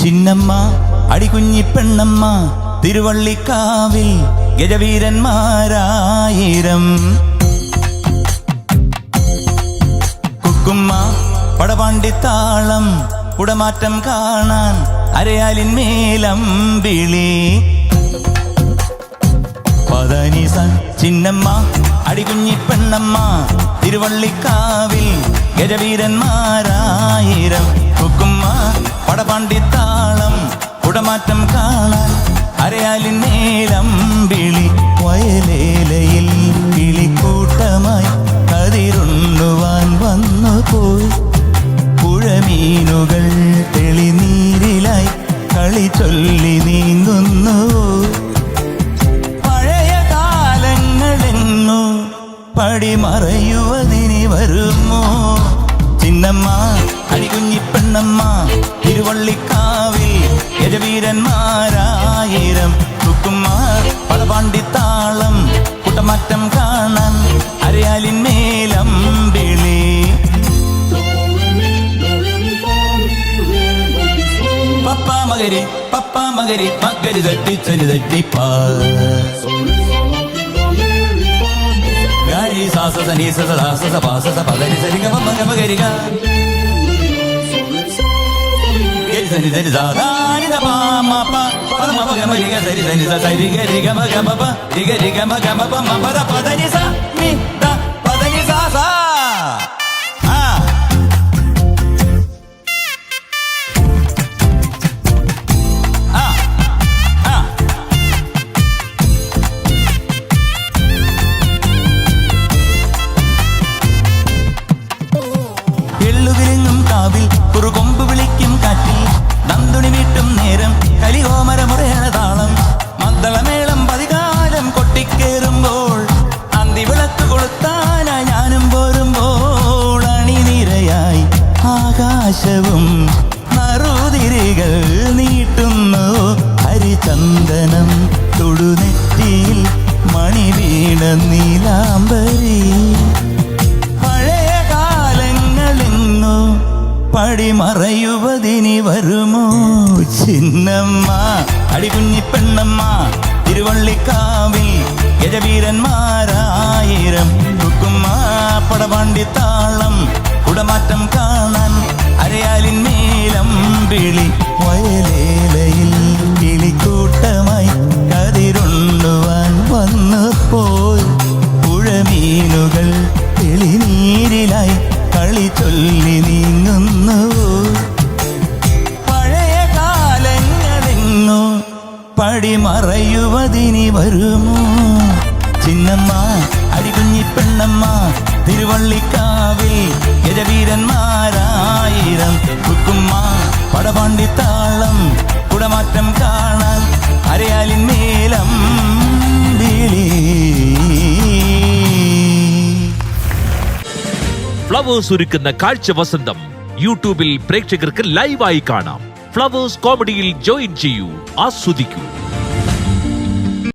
ചിന്നമ്മ അടികുഞ്ഞി പെണ്ണമ്മ തിരുവള്ളിക്കാവിൽ ഗജവീരന്മാരായിരം. കുക്കുമ്മ പടപാണ്ടിത്താളം കുടമാറ്റം കാണാൻ അരയാലിന്മേലമ്പിളി. പദനിസ ചിന്നമ്മ അടികുഞ്ഞി പെണ്ണമ്മ തിരുവള്ളിക്കാവിൽ ഗജവീരന്മാരായിരം. കുക്കുമ്മ പടപാണ്ടിത്താളം കുടമാറ്റം കാണാൻ അരയാലിന്മേലമ്പിളി. വയലേലയിൽ കിളിക്കൂട്ടമായി കതിരുണ്ണുവാൻ വന്നു പോയി. പുഴമീനുകൾ തെളിനീരിലായി കളി ചൊല്ലി നീങ്ങുന്നു. പഴയ കാലങ്ങളെങ്ങോ പടിമറയുവതിനി വരുമോ? ചിന്നമ്മ അടികുഞ്ഞി പെണ്ണമ്മ തിരുവള്ളിക്കാവിൽ ഗജവീരന്മാരായിരം. കുക്കുമ്മ പടപാണ്ടിത്താളം കുട്ടമാറ്റം കാണാൻ അരയാലിന്മേലമ്പിളി. പപ്പ മകരി മകരി തട്ടിച്ചരി തട്ടിപ്പാ ഗാരി സാസ സനീസ സദാസ സപാസ സപദരി സരിഗ മഗ മകരിക ഗരി സനി സനി സാദാനി ദപാ മപ പദമ മഗ മരിഗ സരി സനി സ സരി ഗരി ഗ മഗ മപ രി ഗരി ഗ മഗ മപ മപ പദനി സ മി ദ പദനി സ സ. കാവിൽ കുറുകൊമ്പ് വിളിക്കും കാറ്റിൽ നന്ദുണി വീട്ടും നേരം കലികോമരമുറയണ താളം. മദ്ദളമേളം പതികാലം കൊട്ടിക്കേറുമ്പോൾ അന്തിവിളക്ക് കൊളുത്താനായി ഞാനും പോരുമ്പോൾ അണിനിരയായി ആകാശവും നറുതിരികൾ നീട്ടുന്നു. ഹരിചന്ദനം തൊടുനെറ്റിയിൽ മണി വീണ നീലാംബരി. പടിമറയുവതിനി വരുമോ? ചിന്നമ്മ അടികുഞ്ഞി പെണ്ണമ്മ തിരുവള്ളിക്കാവിൽ ഗജവീരന്മാരായിരം. കുക്കുമ്മ പടപാണ്ടിത്താളം കുടമാറ്റം കാണാൻ അരയാലിന്മേലമ്പിളി. വയലേലയിൽ കിളിക്കൂട്ടമായി കതിരുണ്ണുവാൻ വന്നു പോയി. പുഴമീനുകൾ തെളിനീരിലായി കളി ചൊല്ലി നീങ്ങുന്നു. പഴയ കാലങ്ങളെങ്ങോ പടിമറയുവതിനി വരുമോ? ചിന്നമ്മ അടികുഞ്ഞി പെണ്ണമ്മ തിരുവള്ളിക്കാവിൽ ഗജവീരന്മാരായിരം. കുക്കുമ്മ പടപാണ്ടിത്താളം കുടമാറ്റം കാണാൻ അരയാലിന്മേലമ്പിളി. ഫ്ലവേഴ്സ് ഒരുക്കുന്ന കാഴ്ച വസന്തം യൂട്യൂബിൽ പ്രേക്ഷകർക്ക് ലൈവായി കാണാം. ഫ്ലവേഴ്സ് കോമഡിയിൽ ജോയിൻ ചെയ്യൂ, ആസ്വദിക്കൂ.